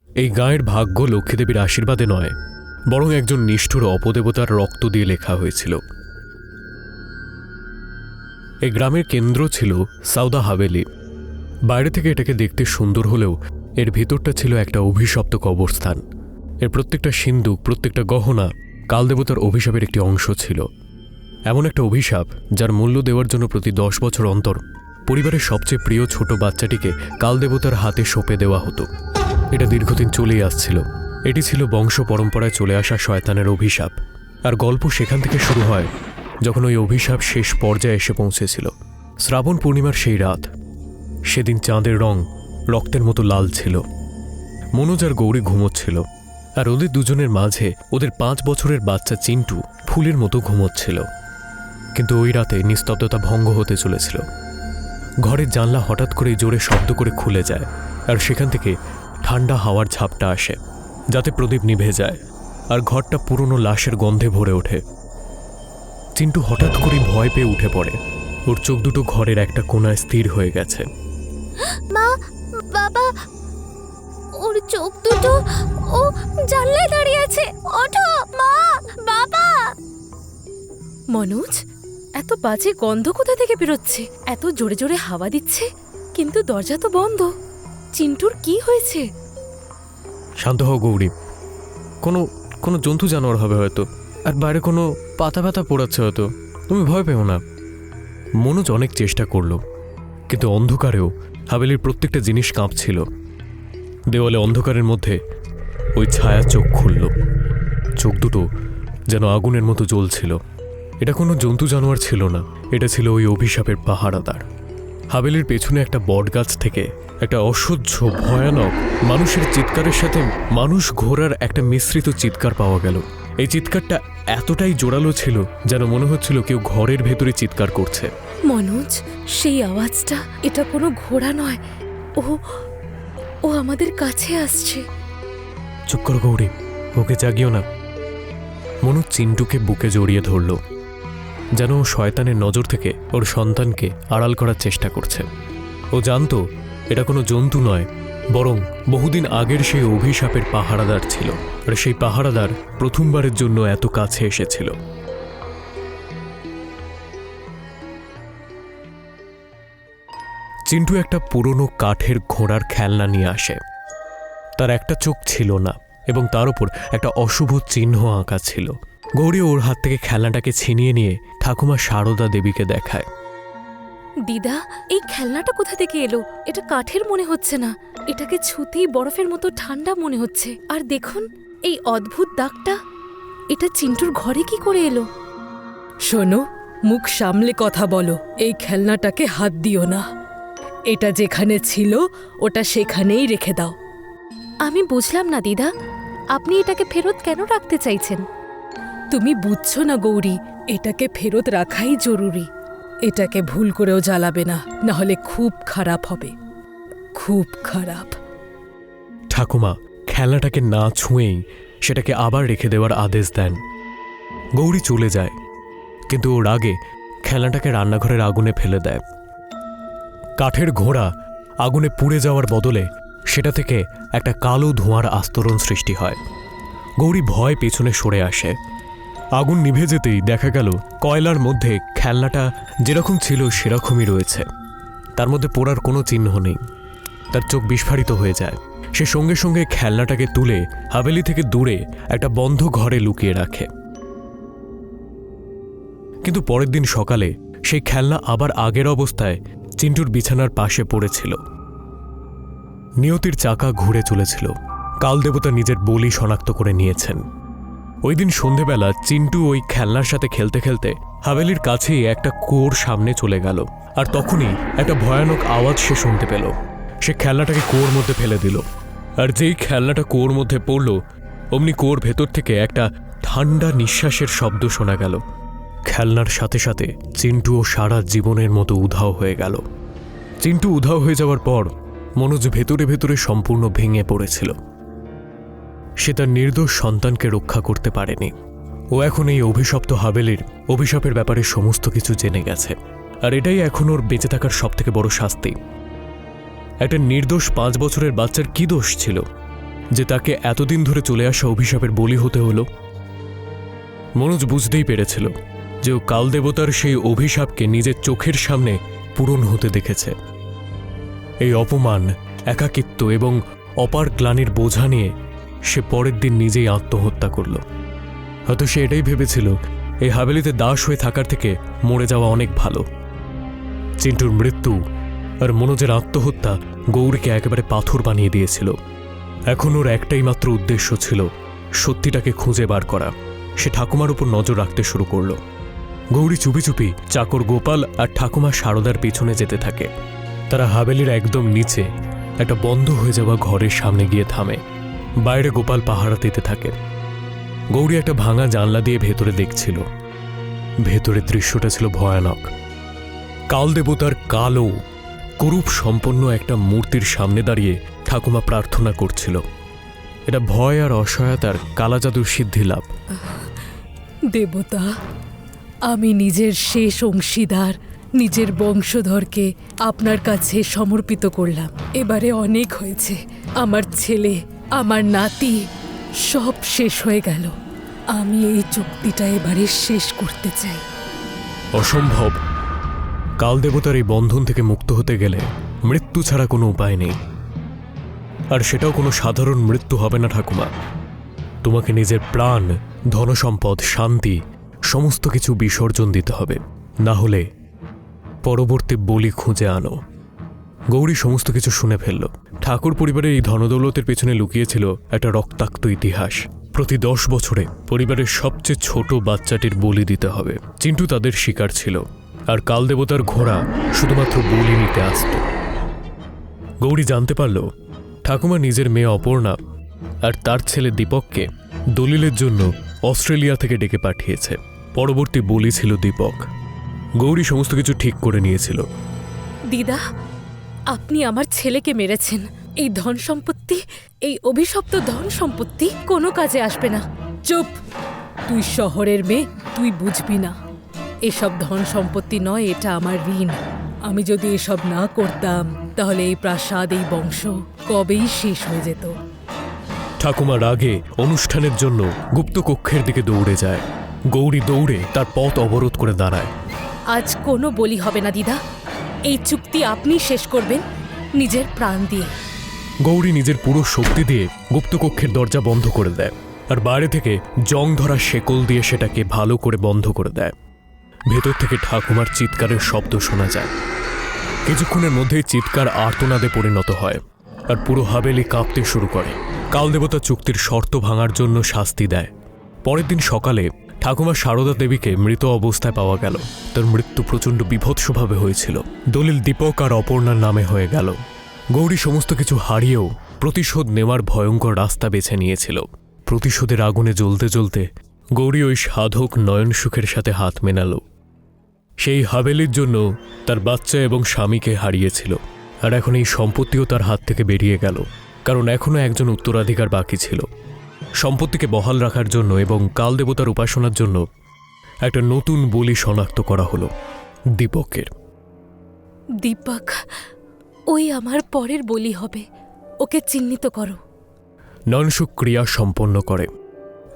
এই গাঁয়ের ভাগ্য লক্ষ্মীদেবীর আশীর্বাদে নয়, বরং একজন নিষ্ঠুর অপদেবতার রক্ত দিয়ে লেখা হয়েছিল। এই গ্রামের কেন্দ্র ছিল সাউদা হাভেলি। বাইরে থেকে এটাকে দেখতে সুন্দর হলেও এর ভিতরটা ছিল একটা অভিশপ্ত কবরস্থান। এর প্রত্যেকটা সিন্দুক, প্রত্যেকটা গহনা কালদেবতার অভিশাপের একটি অংশ ছিল। এমন একটা অভিশাপ যার মূল্য দেওয়ার জন্য প্রতি 10 বছর অন্তর পরিবারের সবচেয়ে প্রিয় ছোট বাচ্চাটিকে কালদেবতার হাতে সঁপে দেওয়া হতো। এটা দীর্ঘদিন চলেই আসছিল। এটি ছিল বংশ পরম্পরায় চলে আসা শয়তানের অভিশাপ। আর গল্প সেখান থেকে শুরু হয় যখন ওই অভিশাপ শেষ পর্যায়ে এসে পৌঁছেছিল। শ্রাবণ পূর্ণিমার সেই রাত, সেদিন চাঁদের রং রক্তের মতো লাল ছিল। মনোজ আর গৌরী ঘুমোচ্ছিল, আর ওদের দুজনের মাঝে ওদের 5 বছরের বাচ্চা চিন্টু ফুলের মতো ঘুমোচ্ছিল। কিন্তু ওই রাতে নিস্তব্ধতা ভঙ্গ হতে চলেছিল। ঘরের জানলা হঠাৎ করে জোরে শব্দ করে খুলে যায়, আর সেখান থেকে ঠান্ডা হাওয়ার ঝাপটা আসে, যাতে প্রদীপ নিভে যায় আর ঘরটা পুরনো লাশের গন্ধে ভরে ওঠে। চিন্টু হঠাৎ করে ভয় পেয়ে উঠে পড়ে। ওর চোখ দুটো ঘরের একটা কোণায় স্থির হয়ে গেছে। মা, বাবা, ওর চোখ দুটো ও জানলায় দাঁড়িয়ে আছে। ওঠো মা, বাবা। মনোজ, এত বাজে গন্ধ কোথা থেকে বেরোচ্ছে? এত জোরে জোরে হাওয়া দিচ্ছে, কিন্তু দরজা তো বন্ধ। চিন্টুর কি হয়েছে? শান্ত হও গৌরী, কোনো জন্তু জানোয়ার হবে হয়তো, আর বাইরে কোনো পাতা পাতা পড়াচ্ছে হয়তো। তুমি ভয় পেও না। মনোজ অনেক চেষ্টা করল, কিন্তু অন্ধকারেও হাভেলির প্রত্যেকটা জিনিস কাঁপছিল। দেওয়ালে অন্ধকারের মধ্যে ওই ছায়া চোখ খুলল। চোখ দুটো যেন আগুনের মতো জ্বলছিল। এটা কোনো জন্তু জানোয়ার ছিল না, এটা ছিল ওই অভিশাপের পাহারাদার। হাভেলির পেছনে একটা বটগাছ থেকে একটা অসহ্য ভয়ানক মানুষের চিৎকারের সাথে মানুষ ঘোড়ার একটা মিশ্রিত চিৎকার পাওয়া গেল। এই চিৎকারটা এতটাই জোরালো ছিল যেন মনে হচ্ছিল কেউ ঘরের ভেতরে চিৎকার করছে। মনোজ, সেই আওয়াজটা, এটা কোনো ঘোড়া নয়। ও আমাদের কাছে আসছে। চুপ করো গৌরী, ওকে জাগিও না। মনোজ চিন্টুকে বুকে জড়িয়ে ধরল, যেন ও শয়তানের নজর থেকে ওর সন্তানকে আড়াল করার চেষ্টা করছে। ও জানতো এটা কোনো জন্তু নয়, বরং বহুদিন আগের সেই অভিশাপের পাহারাদার ছিল। আর সেই পাহারাদার প্রথমবারের জন্য এত কাছে এসেছিল। চিন্টু একটা পুরনো কাঠের ঘোড়ার খেলনা নিয়ে আসে। তার একটা চোখ ছিল না, এবং তার উপর একটা অশুভ চিহ্ন আঁকা ছিল। গৌরী ওর হাত থেকে খেলনাটাকে ছিনিয়ে নিয়ে ঠাকুমা সারদা দেবীকে দেখায়। দিদা, এই খেলনাটা কোথা থেকে এলো? এটা কাঠের মনে হচ্ছে না, এটাকে ছুতেই বরফের মতো ঠান্ডা মনে হচ্ছে। আর দেখুন এই অদ্ভুত দাগটা, এটা চিন্টুর ঘরে কি করে এলো? শোনো, মুখ সামলে কথা বলো। এই খেলনাটাকে হাত দিও না। এটা যেখানে ছিল ওটা সেখানেই রেখে দাও। আমি বুঝলাম না দিদা, আপনি এটাকে ফেরত কেন রাখতে চাইছেন? তুমি বুঝছো না গৌরী, এটাকে ফেরত রাখাই জরুরি। এটাকে ভুল করেও জ্বালাবে না, নাহলে খুব খারাপ হবে, খুব খারাপ। ঠাকুমা খেলনাটাকে না ছুঁয়েই সেটাকে আবার রেখে দেওয়ার আদেশ দেন। গৌরী চলে যায়, কিন্তু ওর আগে খেলনাটাকে রান্নাঘরের আগুনে ফেলে দেয়। কাঠের ঘোড়া আগুনে পুড়ে যাওয়ার বদলে সেটা থেকে একটা কালো ধোঁয়ার আস্তরণ সৃষ্টি হয়। গৌরী ভয় পেছনে সরে আসে। আগুন নিভে যেতেই দেখা গেল কয়লার মধ্যে খেলনাটা যেরকম ছিল সেরকমই রয়েছে। তার মধ্যে পোড়ার কোনো চিহ্ন নেই। তার চোখ বিস্ফারিত হয়ে যায়। সে সঙ্গে সঙ্গে খেলনাটাকে তুলে হাভেলি থেকে দূরে একটা বন্ধ ঘরে লুকিয়ে রাখে। কিন্তু পরের দিন সকালে সেই খেলনা আবার আগের অবস্থায় চিন্টুর বিছানার পাশে পড়েছিল। নিয়তির চাকা ঘুরে চলেছিল। কালদেবতা নিজের বলি শনাক্ত করে নিয়েছেন। ওই দিন সন্ধেবেলা চিন্টু ওই খেলনার সাথে খেলতে খেলতে হাভেলির কাছেই একটা কুয়োর সামনে চলে গেল। আর তখনই একটা ভয়ানক আওয়াজ সে শুনতে পেল। সে খেলনাটাকে কুয়োর মধ্যে ফেলে দিল। আর যেই খেলনাটা কুয়োর মধ্যে পড়ল, অমনি কুয়োর ভেতর থেকে একটা ঠান্ডা নিঃশ্বাসের শব্দ শোনা গেল। খেলনার সাথে সাথে চিন্টুও সারা জীবনের মতো উধাও হয়ে গেল। চিন্টু উধাও হয়ে যাওয়ার পর মনোজ ভেতরে ভেতরে সম্পূর্ণ ভেঙে পড়েছিল। সে তার নির্দোষ সন্তানকে রক্ষা করতে পারেনি। ও এখন এই অভিশপ্ত হাভেলির অভিশাপের ব্যাপারে সমস্ত কিছু জেনে গেছে, আর এটাই এখন ওর বেঁচে থাকার সবথেকে বড় শাস্তি। একটা নির্দোষ 5 বছরের বাচ্চার কি দোষ ছিল যে তাকে এতদিন ধরে চলে আসা অভিশাপের বলি হতে হলো? মনোজ বুঝতেই পেরেছিল যে ও কালদেবতার সেই অভিশাপকে নিজের চোখের সামনে পূরণ হতে দেখেছে। এই অপমান, একাকিত্ব এবং অপার গ্লানির বোঝা নিয়ে সে পরের দিন নিজেই আত্মহত্যা করল। হয়তো সে এটাই ভেবেছিল এই হাভেলিতে দাস হয়ে থাকার থেকে মরে যাওয়া অনেক ভালো। চিন্টুর মৃত্যু আর মনোজের আত্মহত্যা গৌরীকে একেবারে পাথর বানিয়ে দিয়েছিল। এখন ওর একটাই মাত্র উদ্দেশ্য ছিল সত্যিটাকে খুঁজে বার করা। সে ঠাকুমার উপর নজর রাখতে শুরু করল। গৌরী চুপি চুপি চাকর গোপাল আর ঠাকুমা সারদার পিছনে যেতে থাকে। তারা হাভেলির একদম নিচে একটা বন্ধ হয়ে যাওয়া ঘরের সামনে গিয়ে থামে। বাইরে গোপাল পাহারা দিতে থাকে। গৌরী একটা ভাঙা জানলা দিয়ে ভেতরে দেখছিল। ভেতরের দৃশ্যটা ছিল ভয়ানক। কালদেবতার কালো কুরূপ সম্পন্ন একটা মূর্তির সামনে দাঁড়িয়ে ঠাকুমা প্রার্থনা করছিল। এটা ভয় আর অসহায়তার কালা জাদুর সিদ্ধি লাভ। দেবতা, আমি নিজের শেষ অংশীদার, নিজের বংশধরকে আপনার কাছে সমর্পিত করলাম। এবারে অনেক হয়েছে। আমার ছেলে, আমার নাতি সব শেষ হয়ে গেল। আমি এই চুক্তিটা এবারে শেষ করতে চাই। অসম্ভব। কালদেবতার এই বন্ধন থেকে মুক্ত হতে গেলে মৃত্যু ছাড়া কোনো উপায় নেই। আর সেটাও কোনো সাধারণ মৃত্যু হবে না ঠাকুমা। তোমাকে নিজের প্রাণ, ধনসম্পদ, শান্তি সমস্ত কিছু বিসর্জন দিতে হবে, না হলে পরবর্তী বলি খুঁজে আনো। গৌরী সমস্ত কিছু শুনে ফেলল। ঠাকুর পরিবারের এই ধনদৌলতের পেছনে লুকিয়েছিল একটা রক্তাক্ত ইতিহাস। প্রতি 10 বছরে পরিবারের সবচেয়ে ছোট বাচ্চাটির বলি দিতে হবে। চিন্টু তাদের শিকার ছিল, আর কালদেবতার ঘোড়া শুধুমাত্র বলি নিতে আসত। গৌরী জানতে পারল ঠাকুমা নিজের মেয়ে অপর্ণা আর তার ছেলে দীপককে দলিলের জন্য অস্ট্রেলিয়া থেকে ডেকে পাঠিয়েছে। পরবর্তী বলি ছিল দীপক। গৌরী সমস্ত কিছু ঠিক করে নিয়েছিল। দিদা, আপনি আমার ছেলেকে মেরেছেন। এই ধন সম্পত্তি, এই অভিশপ্ত ধন সম্পত্তি কোনো কাজে আসবে না। চুপ! তুই শহরের মেয়ে, তুই বুঝবি না। এসব ধন সম্পত্তি নয়, এটা আমার ঋণ। আমি যদি এসব না করতাম তাহলে এই প্রাসাদ, এই বংশ কবেই শেষ হয়ে যেত। ঠাকুমা রাগে অনুষ্ঠানের জন্য গুপ্ত কক্ষের দিকে দৌড়ে যায়। গৌরী দৌড়ে তার পথ অবরোধ করে দাঁড়ায়। আজ কোনো বলি হবে না দিদা। এই চুক্তি আপনি শেষ করবেন নিজের প্রাণ দিয়ে। গৌরী নিজের পুরো শক্তি দিয়ে গুপ্তকক্ষের দরজা বন্ধ করে দেয়, আর বাইরে থেকে জং ধরা শেকল দিয়ে সেটাকে ভালো করে বন্ধ করে দেয়। ভেতর থেকে ঠাকুমার চিৎকারের শব্দ শোনা যায়। কিছুক্ষণের মধ্যেই চিৎকার আর্তনাদে পরিণত হয়, আর পুরো হাভেলি কাঁপতে শুরু করে। কালদেবতা চুক্তির শর্ত ভাঙার জন্য শাস্তি দেয়। পরের দিন সকালে ঠাকুমা সারদা দেবীকে মৃত অবস্থায় পাওয়া গেল। তার মৃত্যু প্রচণ্ড বীভৎসভাবে হয়েছিল। দলিল দীপক আর অপর্ণার নামে হয়ে গেল। গৌরী সমস্ত কিছু হারিয়েও প্রতিশোধ নেওয়ার ভয়ঙ্কর রাস্তা বেছে নিয়েছিল। প্রতিশোধের আগুনে জ্বলতে জ্বলতে গৌরী ওই সাধক নয়ন সুখের সাথে হাত মেনাল। সেই হাভেলির জন্য তার বাচ্চা এবং স্বামীকে হারিয়েছিল, আর এখন এই সম্পত্তিও তার হাত থেকে বেরিয়ে গেল। কারণ এখনও একজন উত্তরাধিকার বাকি ছিল। সম্পত্তিকে বহাল রাখার জন্য এবং কালদেবতার উপাসনার জন্য একটা নতুন বলি শনাক্ত করা হলো, দীপকের। দীপক, ওই আমার পরের বলি হবে। ওকে চিহ্নিত করো। নয়নসুখ ক্রিয়া সম্পন্ন করে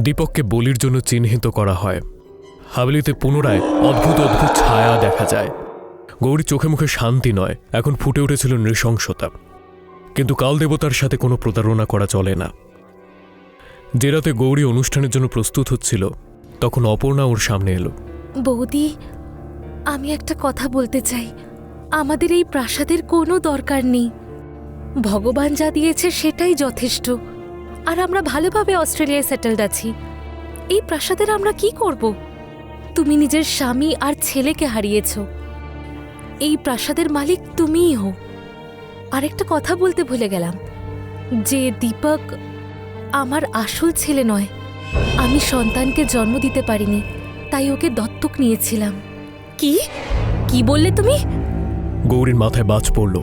দীপককে বলির জন্য চিহ্নিত করা হয়। হাভেলিতে পুনরায় অদ্ভুত অদ্ভুত ছায়া দেখা যায়। গৌরীর চোখে মুখে শান্তি নয়, এখন ফুটে উঠেছিল নৃশংসতা। কিন্তু কালদেবতার সাথে কোনো প্রতারণা করা চলে না। যে রাতে গৌরী অনুষ্ঠানের জন্য প্রস্তুত হচ্ছিল, তখন অপর্ণা ওর সামনে এলো। বৌদি, আমি একটা কথা বলতে চাই। আমাদের এই প্রাসাদের কোনো দরকার নেই। ভগবান যা দিয়েছে সেটাই যথেষ্ট। আর আমরা ভালোভাবে অস্ট্রেলিয়ায় সেটেলড আছি। এই প্রাসাদের আমরা কি করব? তুমি নিজের স্বামী আর ছেলেকে হারিয়েছ। এই প্রাসাদের মালিক তুমিই হও। আরেকটা কথা বলতে ভুলে গেলাম, যে দীপক আমার আসল ছেলে নয়। আমি সন্তানকে জন্ম দিতে পারিনি, তাই ওকে দত্তক নিয়েছিলাম। কি কি বললে তুমি? গৌরীর মাথায় বাজ পড়ল।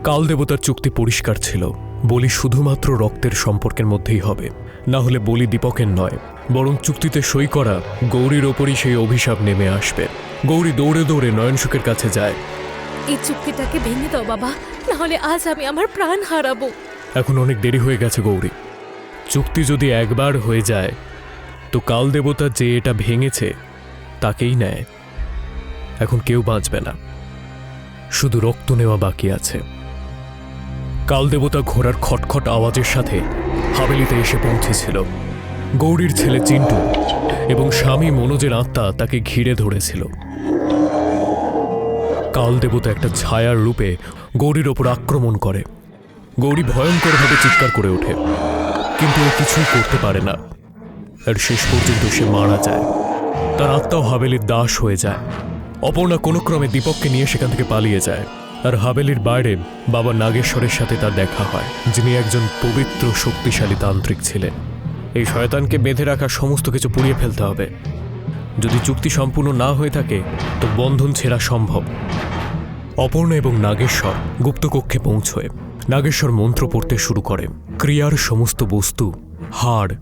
কাল দেবতার চুক্তি পরিষ্কার ছিল, বলি শুধুমাত্র রক্তের সম্পর্কের মধ্যেই হবে, না হলে বলি দীপকের নয়, বরং চুক্তিতে সই করা গৌরীর ওপরই সেই অভিশাপ নেমে আসবে। গৌরী দৌড়ে দৌড়ে নয়নসুখের কাছে যায়। এই চুক্তিটাকে ভেঙে দাও বাবা, না হলে আজ আমি আমার প্রাণ হারাবো। এখন অনেক দেরি হয়ে গেছে গৌরী। চুক্তি যদি একবার হয়ে যায় তো কাল দেবতা যে এটা ভেঙেছে তাকেই নেয়। এখন কেউ বাঁচবে না, শুধু রক্ত নেওয়া বাকি আছে। কাল দেবতা ঘোড়ার খটখট আওয়াজের সাথে হাভেলিতে এসে পৌঁছেছিল। গৌরীর ছেলে চিন্টু এবং স্বামী মনোজের আত্মা তাকে ঘিরে ধরেছিল। কাল দেবতা একটা ছায়ার রূপে গৌরীর ওপর আক্রমণ করে। গৌরী ভয়ঙ্করভাবে চিৎকার করে ওঠে, কিন্তু ও কিছুই করতে পারে না। আর শেষ পর্যন্ত সে মারা যায়। তার আত্মাও হাভেলির দাস হয়ে যায়। অপর্ণা কোনো ক্রমে দীপককে নিয়ে সেখান থেকে পালিয়ে যায়। আর হাভেলির বাইরে বাবা নাগেশ্বরের সাথে তার দেখা হয়, যিনি একজন পবিত্র শক্তিশালী তান্ত্রিক ছিলেন। এই শয়তানকে বেঁধে রাখা সমস্ত কিছু পুড়িয়ে ফেলতে হবে। যদি চুক্তি সম্পূর্ণ না হয়ে থাকে তো বন্ধন ছেঁড়া সম্ভব। অপর্ণা এবং নাগেশ্বর গুপ্তকক্ষে পৌঁছয়। নাগেশ্বর মন্ত্র পড়তে শুরু করে। ক্রিয়ার সমস্ত বস্তু, হাড়,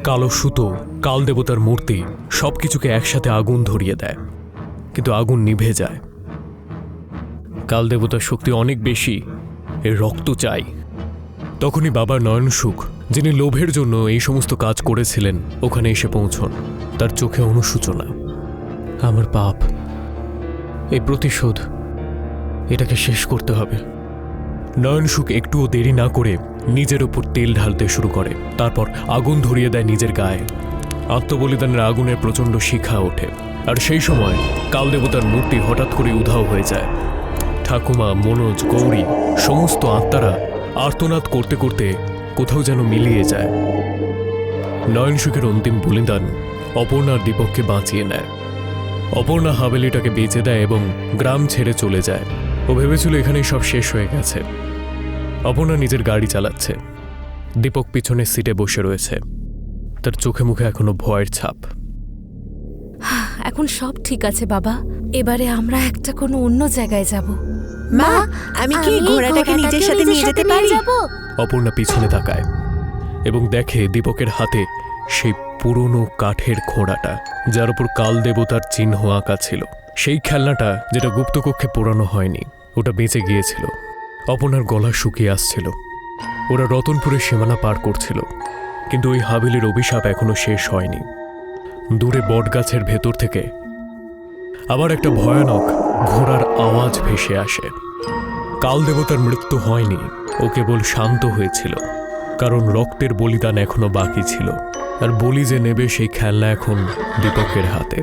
কালো সুতো, কাল দেবতার মূর্তি সবকিছুকে একসাথে আগুন ধরিয়ে দেয়, কিন্তু আগুন নিভে যায়। কাল দেবতার শক্তি অনেক বেশি, এর রক্ত চাই। তখনই বাবা নয়নসুখ, যিনি লোভের জন্য এই সমস্ত কাজ করেছিলেন, ওখানে এসে পৌঁছন। তার চোখে অনুশোচনা। আমার পাপ, এই প্রতিশোধ, এটাকে শেষ করতে হবে। নয়নসুখ একটুও দেরি না করে নিজের ওপর তেল ঢালতে শুরু করে। তারপর আগুন ধরিয়ে দেয় নিজের গায়ে। আত্মবলিদানের আগুনের প্রচণ্ড শিখা ওঠে। আর সেই সময় কাল দেবতার মূর্তি হঠাৎ করে উধাও হয়ে যায়। ঠাকুমা, মনোজ, গৌরী সমস্ত আত্মারা আর্তনাদ করতে করতে কোথাও যেন মিলিয়ে যায়। নয়নসুখের অন্তিম বলিদান অপর্ণার দীপককে বাঁচিয়ে নেয়। অপর্ণা হাভেলিটাকে বেঁচে দেয় এবং গ্রাম ছেড়ে চলে যায়। ও ভেবেছিল এখানেই সব শেষ হয়ে গেছে। অপর্ণা নিজের গাড়ি চালাচ্ছে। দীপক পিছনের সিটে বসে রয়েছে। তার চোখে মুখে এখনো ভয়ের ছাপ। এখন সব ঠিক আছে বাবা, এবারে আমরা একটা কোনো অন্য জায়গায় যাব। মা, আমি কি ঘোড়াটাকে নিজের সাথে নিয়ে যেতে পারি? অপর্ণা পিছনে তাকায় এবং দেখে দীপকের হাতে সেই পুরনো কাঠের ঘোড়াটা, যার উপর কাল দেবতার চিহ্ন আঁকা ছিল। সেই খেলনাটা যেটা গুপ্তকক্ষে পোড়ানো হয়নি, ওটা বেঁচে গিয়েছিল। অপর্ণার গলা শুকিয়ে আসছিল। ওরা রতনপুরের সীমানা পার করছিল, কিন্তু ওই হাভেলির অভিশাপ এখনো শেষ হয়নি। দূরে বটগাছের ভেতর থেকে আবার একটা ভয়ানক ঘোড়ার আওয়াজ ভেসে আসে। কাল দেবতার মৃত্যু হয়নি, ও কেবল শান্ত হয়েছিল, কারণ রক্তের বলিদান এখনো বাকি ছিল। আর বলি যে নেবে সেই খেলনা এখন দীপকের হাতে।